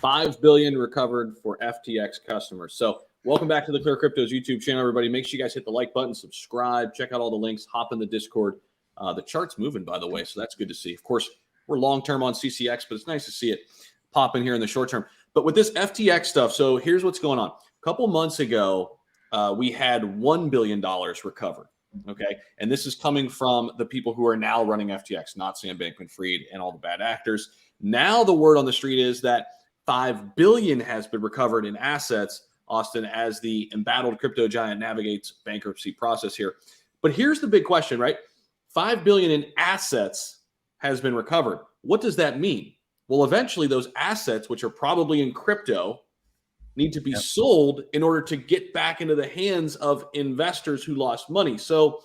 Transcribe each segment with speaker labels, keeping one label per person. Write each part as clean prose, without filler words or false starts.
Speaker 1: $5 billion recovered for FTX customers. So welcome back to the ClearCryptos YouTube channel, everybody. Make sure you guys hit the like button, subscribe, check out all the links, hop in the Discord. The chart's moving, by the way, so that's good to see. Of course, we're long-term on CCX, but it's nice to see it pop in here in the short term. But with this FTX stuff, so here's what's going on. A couple months ago, we had $1 billion recovered, okay? And this is coming from the people who are now running FTX, not Sam Bankman-Fried and all the bad actors. Now the word on the street is that $5 billion has been recovered in assets, Austin, as the embattled crypto giant navigates bankruptcy process here. But here's the big question, right? $5 billion in assets has been recovered. What does that mean? Well, eventually those assets, which are probably in crypto, need to be sold in order to get back into the hands of investors who lost money. So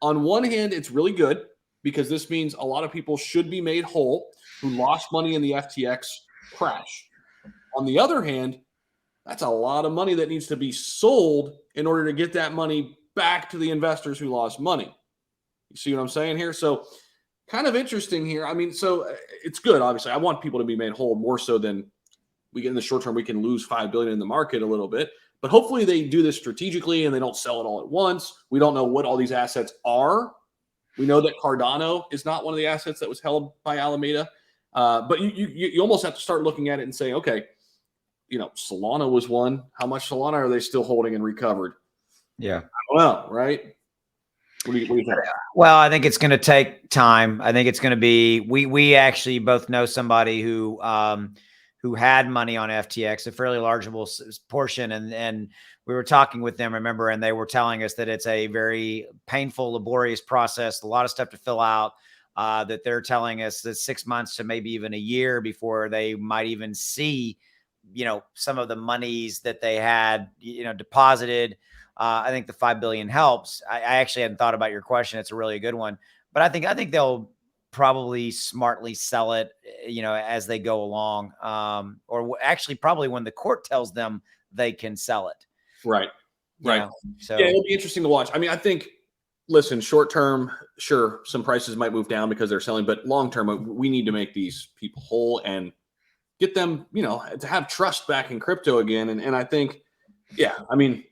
Speaker 1: on one hand, it's really good because this means a lot of people should be made whole who lost money in the FTX crash. On the other hand, that's a lot of money that needs to be sold in order to get that money back to the investors who lost money. You see what I'm saying here? So kind of interesting here. I mean, so it's good, obviously. I want people to be made whole more so than we get in the short term. We can lose $5 billion in the market a little bit, but hopefully they do this strategically and they don't sell it all at once. We don't know what all these assets are. We know that Cardano is not one of the assets that was held by Alameda, but you almost have to start looking at it and say, okay, you know, Solana was one. How much Solana are they still holding and recovered?
Speaker 2: Yeah.
Speaker 1: I don't know, right? What do you think?
Speaker 2: Well, I think it's going to take time. I think it's going to be, we actually both know somebody who had money on FTX, a fairly large portion. And we were talking with them, remember, and they were telling us that it's a very painful, laborious process, a lot of stuff to fill out, that they're telling us that 6 months to maybe even a year before they might even see, you know, some of the monies that they had, you know, deposited. I think the $5 billion helps. I actually hadn't thought about your question. It's a really good one, but I think they'll probably smartly sell it, you know, as they go along, or actually probably when the court tells them they can sell it.
Speaker 1: Right. Right.
Speaker 2: Know? So
Speaker 1: yeah, it'll be interesting to watch. I mean, I think, listen, short term, sure, some prices might move down because they're selling, but long term, we need to make these people whole and get them, you know, to have trust back in crypto again. And I think, yeah, I mean,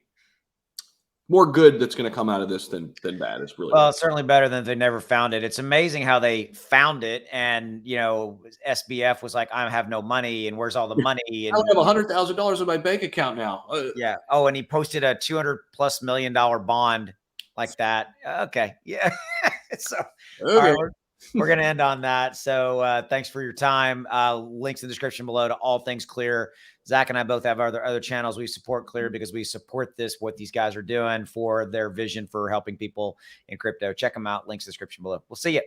Speaker 1: more good that's going to come out of this than bad. It's really
Speaker 2: well, it's certainly better than they never found it. It's amazing how they found it, and you know, SBF was like, "I have no money, and where's all the money?" And
Speaker 1: I have $100,000 in my bank account now.
Speaker 2: Yeah. Oh, and he posted a $200+ million bond like that. Okay. Yeah. So all right, we're going to end on that. So thanks for your time. Links in the description below to all things Clear. Zach and I both have other channels. We support Clear because we support what these guys are doing for their vision for helping people in crypto. Check them out. Links in the description below. We'll see you.